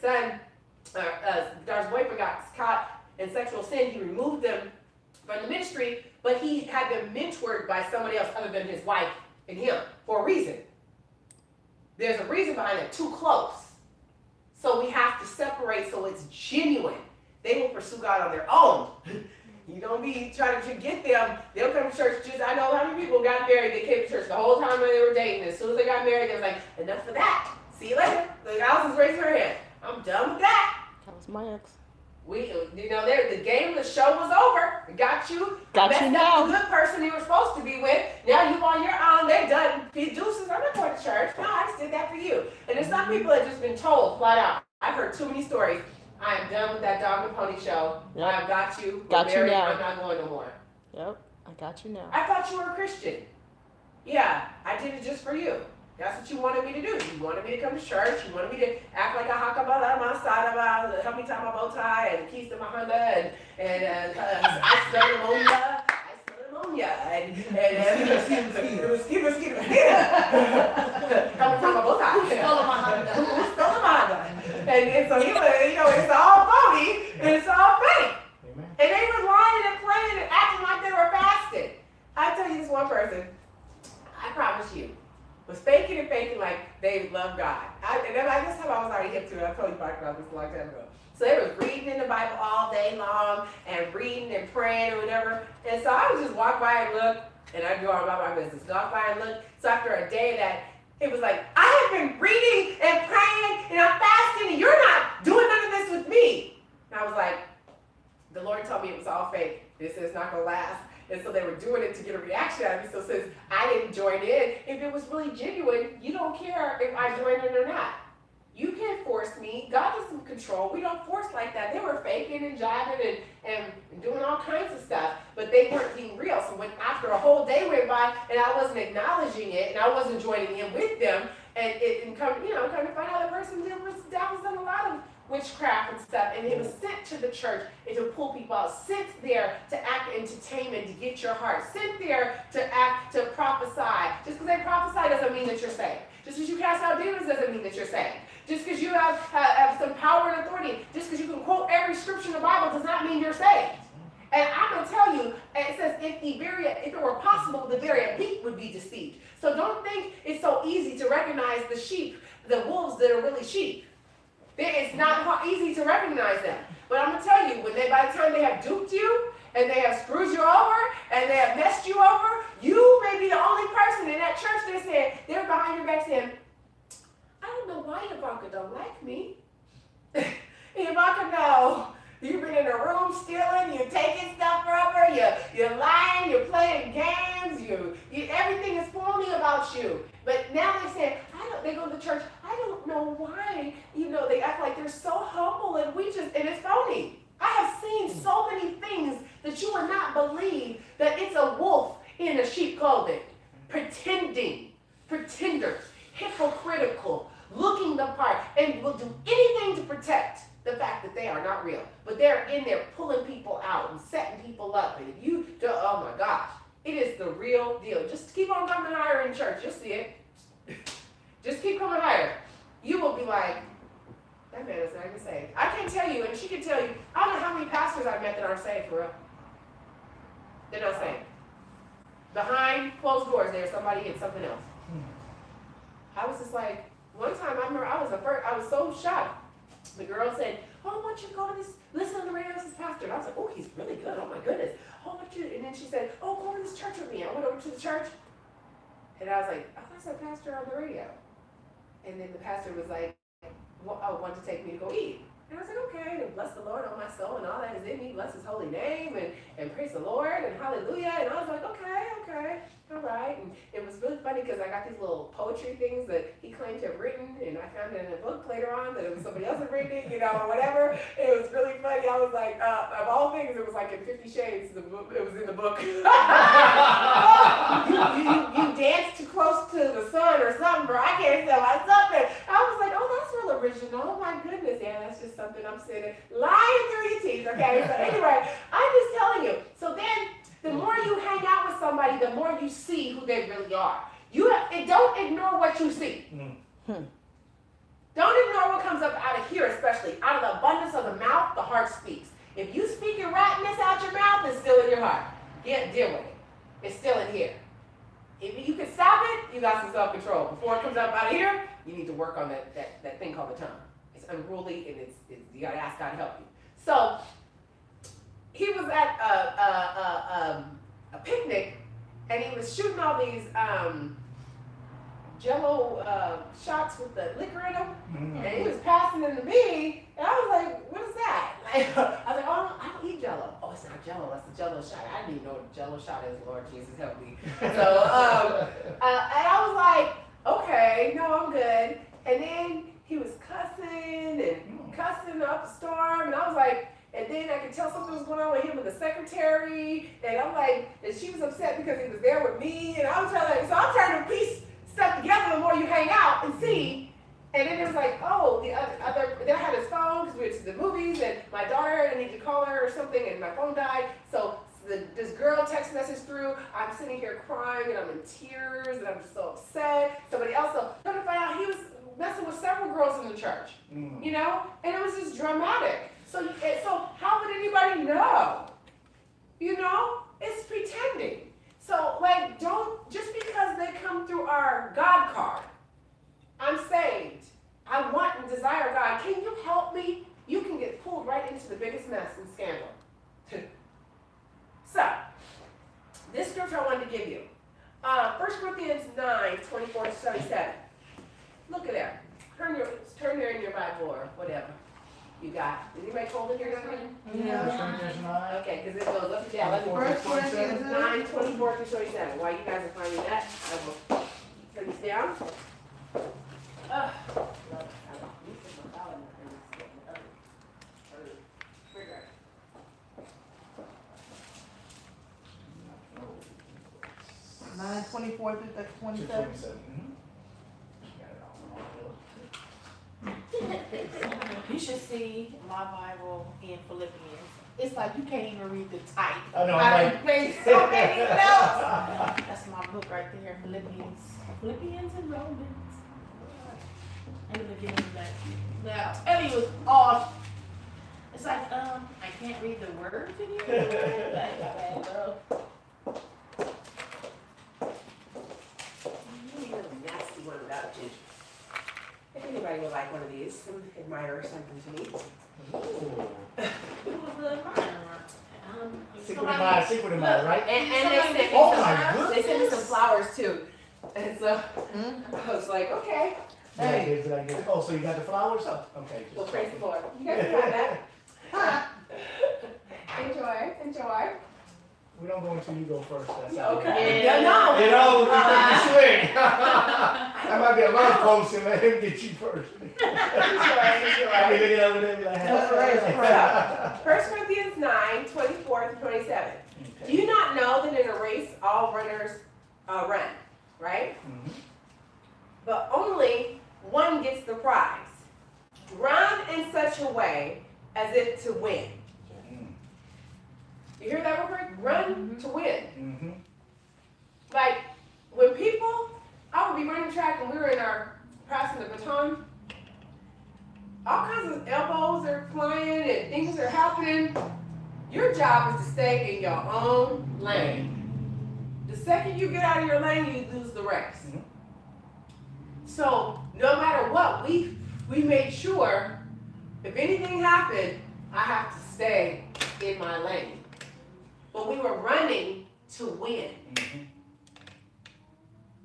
son, daughter's boyfriend got caught in sexual sin. He removed them from the ministry, but he had them mentored by somebody else other than his wife and him for a reason. There's a reason behind it, too close. So we have to separate so it's genuine. They will pursue God on their own. You don't be trying to get them. They'll come to church. I know how many people got married. They came to church the whole time when they were dating. As soon as they got married, they was like, enough of that. See you later. Like, Allison's raising her hand. I'm done with that. That was my ex. The game, the show was over. Got you. Got you now. The good person you were supposed to be with. Now you on your own. They're done. Deuces. I'm not going to church. No, I just did that for you. And there's some people that just been told flat out. I've heard too many stories. I am done with that dog and pony show. Yep. I've got you. Got you now. I'm not going no more. Yep, I got you now. I thought you were a Christian. Yeah, I did it just for you. That's what you wanted me to do. You wanted me to come to church. You wanted me to act like a hakabala masada, help me tie my bow tie and keys to my Honda and I smell ammonia. And mosquito. Coming from my bow tie. Who stole my Honda? And so he was, it's all phony and it's all fake. Amen. And they were lying and playing and acting like they were fasting. I tell you this one person, I promise you, was faking like they love God. And then this time I was already hip to it. I told you about this a long time ago. So they were reading in the Bible all day long and reading and praying or whatever. And so I would just walk by and look, and I'd go on about my business. Walk by and look. So after a day of that, it was like, I have been reading and praying and I'm fasting and you're not doing none of this with me. And I was like, the Lord told me it was all fake. This is not going to last. And so they were doing it to get a reaction out of me. So since I didn't join in, if it was really genuine, you don't care if I joined in or not. You can't force me. God is in control. We don't force like that. They were faking and jiving and doing all kinds of stuff, but they weren't being real. So when after a whole day went by and I wasn't acknowledging it and I wasn't joining in with them, and come to find out the person was done a lot of witchcraft and stuff, and it was sent to the church and to pull people out, sent there to act entertainment to get your heart, sent there to prophesy. Just because they prophesy doesn't mean that you're saved. Just because you cast out demons doesn't mean that you're saved. Just because you have some power and authority, just because you can quote every scripture in the Bible does not mean you're saved. And I'm going to tell you, it says if it were possible, the very elite would be deceived. So don't think it's so easy to recognize the sheep, the wolves that are really sheep. It's not easy to recognize them. But I'm going to tell you, by the time they have duped you, and they have screwed you over, and they have messed you over, you may be the only person in that church they're behind your back saying, I don't know why Ivanka don't like me. Ivanka, no. You've been in the room stealing, you're taking stuff from her, you're lying, you're playing games, everything is phony about you. But now they say, they go to the church, I don't know why, they act like they're so humble and and it's phony. I have seen so many things that you would not believe that it's a wolf in a sheep clothing, pretenders, hypocritical, looking the part, and will do anything to protect the fact that they are not real. But they're in there pulling people out and setting people up. And if you don't, oh my gosh, it is the real deal. Just keep on coming higher in church. You'll see it. Just keep coming higher. You will be like, that man is not even saved. I can't tell you, and she can tell you, I don't know how many pastors I've met that aren't saved for real. They're not saved. Behind closed doors, there's somebody and something else. I was just like, one time I remember I was so shocked. The girl said, oh, I want you to go to this, listen to the radio, this pastor. And I was like, oh, he's really good. Oh my goodness. Oh, I want you to, and then she said, oh, go to this church with me. I went over to the church. And I was like, oh, that's a pastor on the radio. And then the pastor was like, wanted to take me to go eat. And I said, okay, and bless the Lord, oh my soul, and all that is in me. Bless his holy name, and praise the Lord, and hallelujah. And I was like, okay, all right. And it was really funny because I got these little poetry things that he claimed to have written, and I found it in a book later on that it was somebody else had written it, or whatever. It was really funny. I was like, of all things, it was like in 50 Shades, it was in the book. you danced too close to the sun or something, bro. I can't tell my something. I was like, oh, that's real original. Oh my goodness, yeah, that's just something I'm sitting lying through your teeth. Okay, so anyway, I'm just telling you. So then, the more you hang out with somebody, the more you see who they really are. Don't ignore what you see. Don't ignore what comes up out of here, especially. Out of the abundance of the mouth, the heart speaks. If you speak your rottenness out your mouth, it's still in your heart. Deal with it. It's still in here. If you can stop it, you got some self-control. Before it comes up out of here, you need to work on that thing called the tongue. It's unruly, and you got to ask God to help you. So he was at a picnic, and he was shooting all these Jello shots with the liquor in them, and he was passing them to me, and I was like, "What is that?" Like, I was like, "Oh, I don't eat Jello." "Oh, it's not Jello. That's the Jello shot." I didn't even know what a Jello shot is. Lord Jesus, help me. So, and I was like, "Okay, no, I'm good." And then he was cussing up a storm, and I was like. And then I could tell something was going on with him and the secretary, and I'm like, and she was upset because he was there with me, and I was so I'm trying to piece stuff together the more you hang out and see. And then it was like, oh, then I had his phone because we went to the movies, and my daughter, I need to call her or something, and my phone died. So this girl text message through, I'm sitting here crying, and I'm in tears, and I'm just so upset. Somebody else, so come to find out, he was messing with several girls in the church, you know, and it was just dramatic. So how would anybody know? You know, it's pretending. So like, don't, just because they come through our God card, I'm saved, I want and desire God, can you help me? You can get pulled right into the biggest mess and scandal. So, this scripture I wanted to give you. 1 Corinthians 9, 24 to 77. Look at that. Turn there in your Bible or whatever. You got. Is anybody cold in here? Yeah. Okay, because it goes up and down. 1 Corinthians 9, 24 through 27. While you guys are finding that, I will turn this down. Nine 24 through 27. You should see my Bible in Philippians. It's like you can't even read the type. I know. I made so many notes. That's my book right there, Philippians and Romans. I'm gonna give you that. Now, I'll tell you, it's off. It's like, I can't read the words in here. Nasty one about ginger. If anybody would like one of these, some admirer something to me. Secret admirer, right? And they sent me my they sent me some flowers too. And so I was like, okay. Hey. Oh, so you got the flowers? Oh, okay. Well, praise the Lord. You guys can have that. Enjoy. We don't go until you go first. That's Okay. Yeah. No. You know, swing. That might be a love post and let him get you first. I'll be looking over there like, 1 Corinthians 9, 24 to 27. Do you not know that in a race all runners run, right? Mm-hmm. But only one gets the prize. Run in such a way as if to win. You hear that real quick? Run to win. Mm-hmm. Like, when I would be running track and we were in our passing the baton, all kinds of elbows are flying and things are happening. Your job is to stay in your own lane. The second you get out of your lane, you lose the race. Mm-hmm. So, no matter what, we made sure if anything happened, I have to stay in my lane. But we were running to win. Mm-hmm.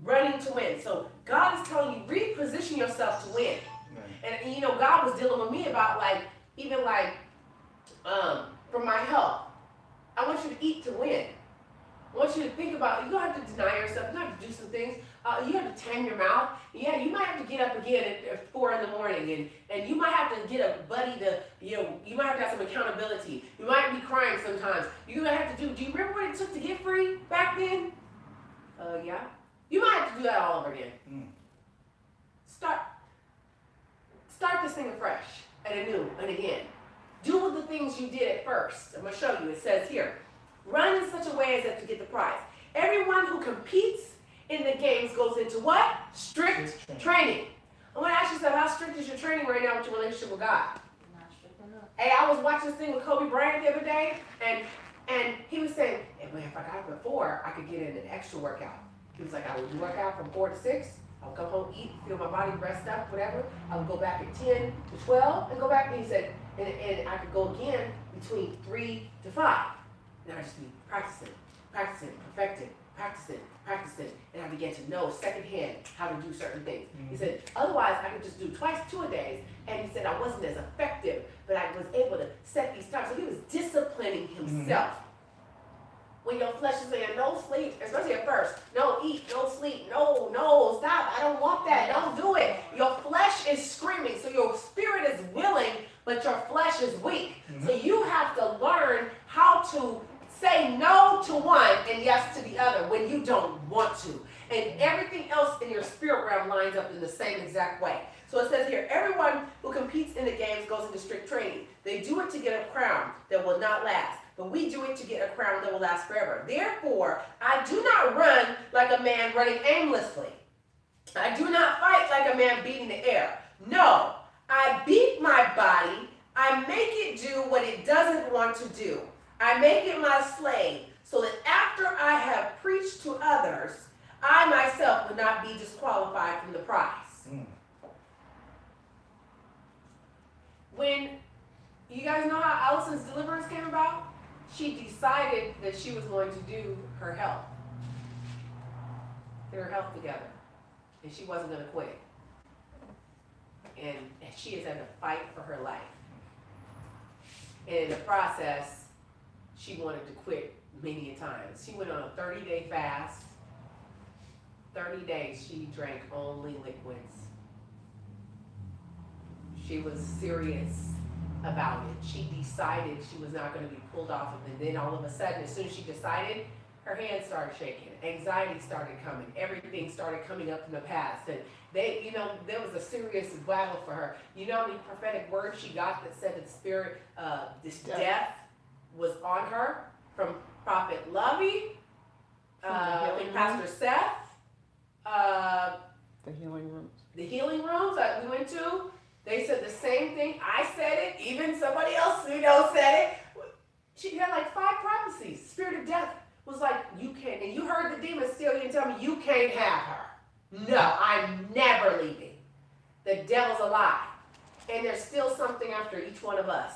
Running to win. So God is telling you, reposition yourself to win. Right. And you know, God was dealing with me about for my health. I want you to eat to win. I want you to think about, you don't have to deny yourself, you don't have to do some things. You have to tame your mouth. Yeah, you might have to get up again at 4 in the morning, and you might have to get a buddy to, you might have to have some accountability. You might be crying sometimes. You might have to do you remember what it took to get free back then? Yeah. You might have to do that all over again. Start this thing afresh and anew and again. Do the things you did at first. I'm going to show you. It says here, run in such a way as if to get the prize. Everyone who competes in the games goes into what? Strict training. I want to ask you something. How strict is your training right now with your relationship with God? Not strict enough. Hey, I was watching this thing with Kobe Bryant the other day, and he was saying, hey, man, if I got up at 4, I could get in an extra workout. He was like, I would work out from 4 to 6. I would come home, eat, feel my body rest up, whatever. I would go back at 10 to 12 and go back. And he said, and I could go again between 3 to 5. And I would just be practicing, perfecting, practicing. And I began to know secondhand how to do certain things. He said, otherwise I could just do 2 a days. And he said I wasn't as effective, but I was able to set these times. So he was disciplining himself. When your flesh is saying, no sleep, especially at first, no eat, no sleep, no, stop, I don't want that, don't do it. Your flesh is screaming, so your spirit is willing, but your flesh is weak. So you have to learn how to say no to one and yes to the other when you don't want to. And everything else in your spirit realm lines up in the same exact way. So it says here, everyone who competes in the games goes into strict training. They do it to get a crown that will not last. But we do it to get a crown that will last forever. Therefore, I do not run like a man running aimlessly. I do not fight like a man beating the air. No, I beat my body. I make it do what it doesn't want to do. I make it my slave, so that after I have preached to others, I myself will not be disqualified from the prize. When you guys know how Allison's deliverance came about? She decided that she was going to do her health. Get her health together. And she wasn't going to quit. And she has had to fight for her life. And in the process, she wanted to quit many a times. She went on a 30-day fast. 30 days she drank only liquids. She was serious about it. She decided she was not going to be pulled off of it. And then all of a sudden, as soon as she decided, her hands started shaking. Anxiety started coming. Everything started coming up from the past. And they, there was a serious battle for her. You know how many prophetic words she got that said that the spirit, this death was on her from Prophet Lovey, and Pastor Seth, the healing rooms. The healing rooms that we went to. They said the same thing. I said it. Even somebody else, said it. She had like 5 prophecies. Spirit of death was like, you can't. And you heard the demon still here tell me, you can't have her. No, I'm never leaving. The devil's a lie. And there's still something after each one of us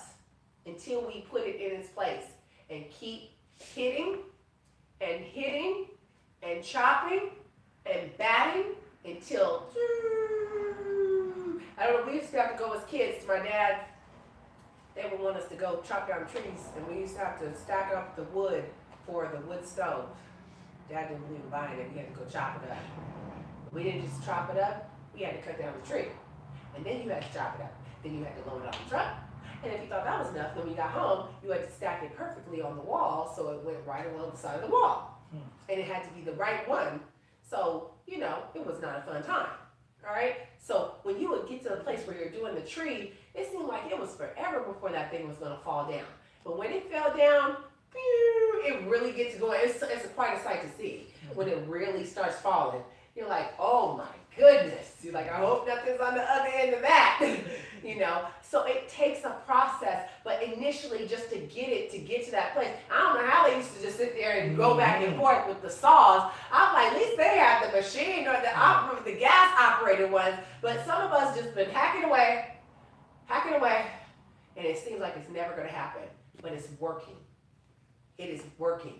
until we put it in its place and keep hitting and chopping and batting until... I don't know, we used to have to go as kids to my dad. They would want us to go chop down trees, and we used to have to stack up the wood for the wood stove. Dad didn't believe in buying it, we had to go chop it up. We didn't just chop it up, we had to cut down the tree. And then you had to chop it up. Then you had to load it on the truck. And if you thought that was enough, then when you got home, you had to stack it perfectly on the wall so it went right along the side of the wall. And it had to be the right one. So, it was not a fun time. All right? So when you would get to the place where you're doing the tree, it seemed like it was forever before that thing was going to fall down. But when it fell down, it really gets going. It's quite a sight to see when it really starts falling. You're like, oh my goodness. You're like, I hope nothing's on the other end of that. So it takes a process, but initially just to get to that place. I don't know how they used to just sit there and go back and forth with the saws. I'm like, at least they have the machine or the gas operated ones, but some of us just been hacking away, and it seems like it's never going to happen, but it's working. It is working.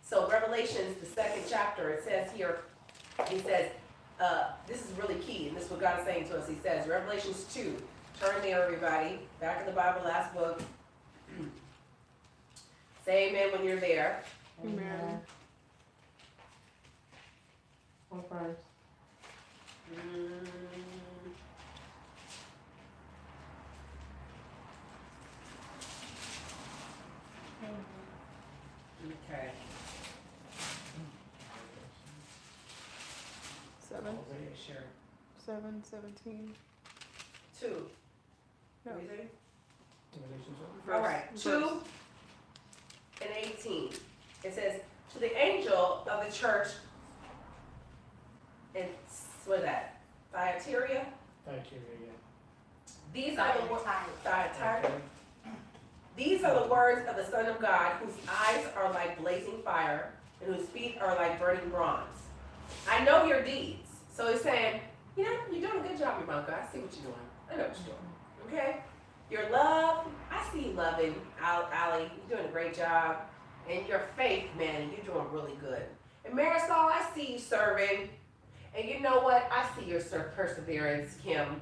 So Revelations, the 2nd chapter, it says here, he says, this is really key, and this is what God is saying to us. He says, Revelations 2, turn there, everybody. Back in the Bible, last book. Say amen when you're there. Amen. What verse? Okay. 7, Sure. 7, 17. 2. No. What is it? Verse- All right. 2 verse. and 18. It says, to the angel of the church in, what is that? Thyatira? Thank you, Megan. These are the words. Tired. Okay. These are the words of the Son of God, whose eyes are like blazing fire, and whose feet are like burning bronze. I know your deeds. So he's saying, you know, you're doing a good job, Ivanka. I see what you're doing. I know what you're doing. Okay? Your love, I see you loving Ali. You're doing a great job. And your faith, man, you're doing really good. And Marisol, I see you serving. And you know what? I see your perseverance, Kim.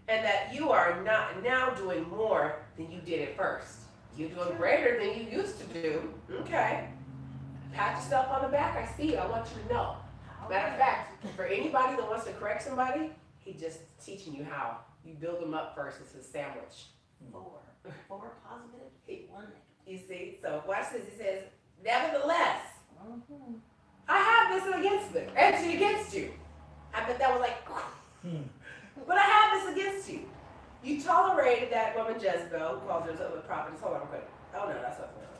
And that you are not now doing more than you did at first. You're doing greater than you used to do. Okay. Pat yourself on the back. I see you. I want you to know. Matter of fact, for anybody that wants to correct somebody, he's just teaching you how. You build them up first. It's a sandwich. Four positive, one negative. You see? So watch this. He says, nevertheless, I have this against them. Actually, against you. I bet that was like, but I have this against you. You tolerated that woman Jezebel, who calls herself a prophetess. Hold on real quick. Oh no, that's what's going on.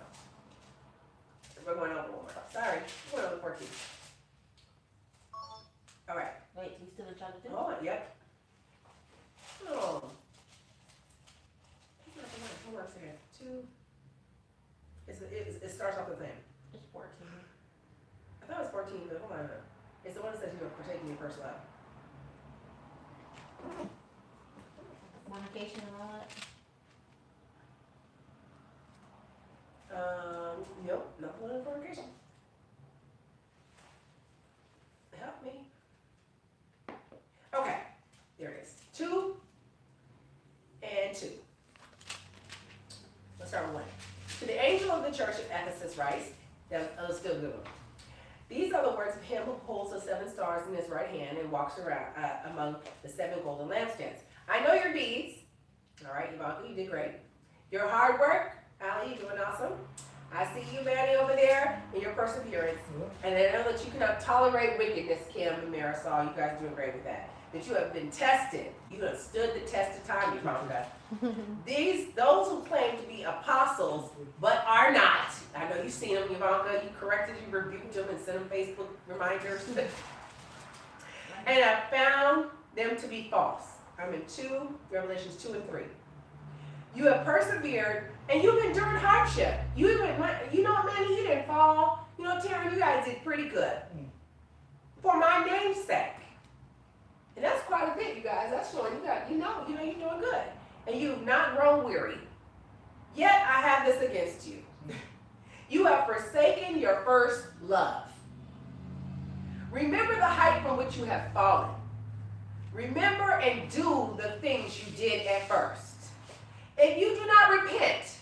We're going over one more. Sorry. We're going over 14. All right. Wait, you still in chapter 2? Hold on. Yep. Oh. Hold on a second. 2. It starts off the same. It's 14. I thought it was 14, but hold on. It's the one that says you are partaking your first love. Fornication and all that? Nope, nothing on fornication. Help me. Okay, there it is. 2 and 2. Let's start with 1. To the angel of the church of Ephesus writes, that was still a good one. These are the words of him who holds the 7 stars in his right hand and walks around among the 7 golden lampstands. I know your deeds. All right, Ivanka, you did great. Your hard work, Ali, you're doing awesome. I see you, Manny, over there, and your perseverance. And I know that you cannot tolerate wickedness, Kim and Marisol. You guys are doing great with that. That you have been tested. You have stood the test of time, Ivanka. Those who claim to be apostles, but are not. I know you've seen them, Ivanka. You corrected, you rebuked them, and sent them Facebook reminders. And I found them to be false. I'm in Revelations 2 and 3. You have persevered, and you've endured hardship. You know, Manny, you didn't fall. You know, Taryn, you guys did pretty good. For my name's sake. And that's quite a bit, you guys. That's showing you're doing good. And you've not grown weary. Yet I have this against you. You have forsaken your first love. Remember the height from which you have fallen. Remember and do the things you did at first. If you do not repent,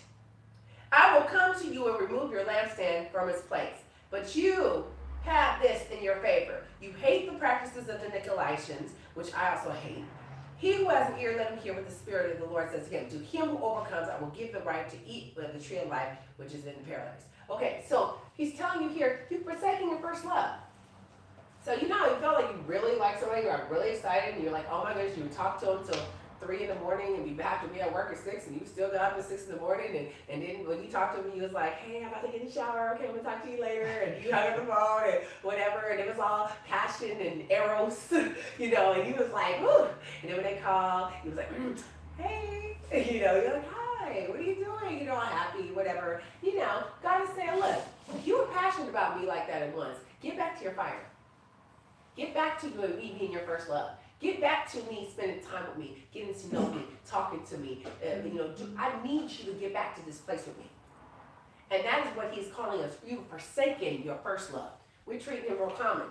I will come to you and remove your lampstand from its place. But you have this in your favor. You hate the practices of the Nicolaitans, which I also hate. He who has an ear, let him hear what the Spirit of the Lord says to him. To him who overcomes, I will give the right to eat of the tree of life, which is in paradise. Okay, so he's telling you here, you're forsaking your first love. So you know, you felt like you really like somebody, you got really excited, and you're like, oh my goodness, you would talk to them till 3 in the morning and have to be at work at 6, and you still got up at 6 in the morning, and then when you talked to him, he was like, hey, I'm about to get in the shower, okay, I'm gonna talk to you later, and you hung up the phone and whatever, and it was all passion and eros, you know, and he was like, woo, and then when they called, he was like, hey, you know, you're like, hi, what are you doing, you know, I'm happy, whatever, you know, God is saying, look, you were passionate about me like that at once, get back to your fire, get back to me being your first love. Get back to me, spending time with me, getting to know me, talking to me. I need you to get back to this place with me. And that is what he's calling us. You've forsaken your first love. We're treating him real common.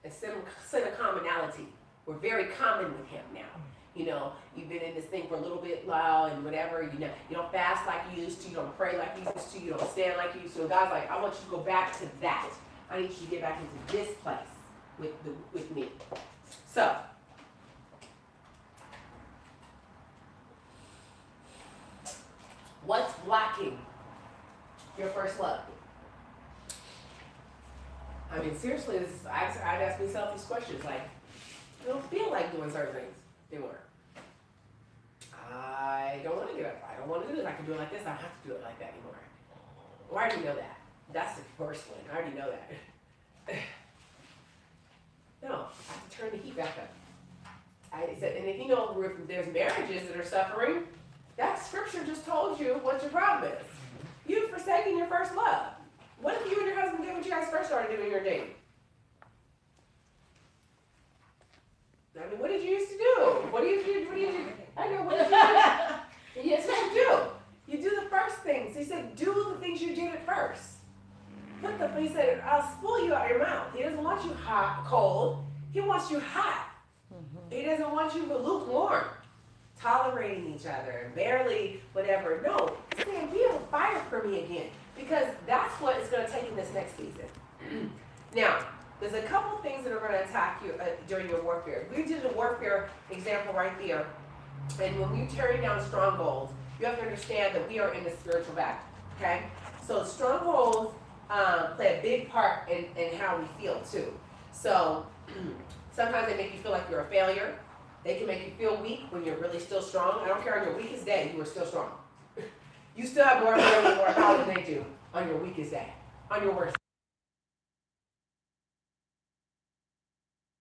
Instead of commonality. We're very common with him now. You know, you've been in this thing for a little bit while and whatever. You know, you don't fast like you used to. You don't pray like you used to. You don't stand like you used to. And God's like, I want you to go back to that. I need you to get back into this place with me. So, what's blocking your first love? I mean, seriously, I'd ask myself these questions, like, you don't feel like doing certain things anymore. I don't want to get up. I don't want to do it. I can do it like this. I don't have to do it like that anymore. Well, I already know that. That's the first one. I already know that. No, I have to turn the heat back up. I said, and if you know if there's marriages that are suffering, that scripture just told you what your problem is. You've forsaken your first love. What if you and your husband did what you guys first started doing your dating? I mean, what did you used to do? What do you do? I know, what did you do? Yes, what you do. You do the first things. He said, do the things you did at first. He said, I'll spoil you out your mouth. He doesn't want you hot, cold. He wants you hot. He doesn't want you lukewarm, tolerating each other, barely whatever. No, he's saying, be on fire for me again, because that's what it's going to take in this next season. Now, there's a couple things that are going to attack you during your warfare. We did a warfare example right there, and when we tear down strongholds, you have to understand that we are in the spiritual battle, okay? So strongholds play a big part in how we feel too. So sometimes they make you feel like you're a failure. They can make you feel weak when you're really still strong. I don't care, on your weakest day, you are still strong. You still have more ability, more power than they do on your weakest day, on your worst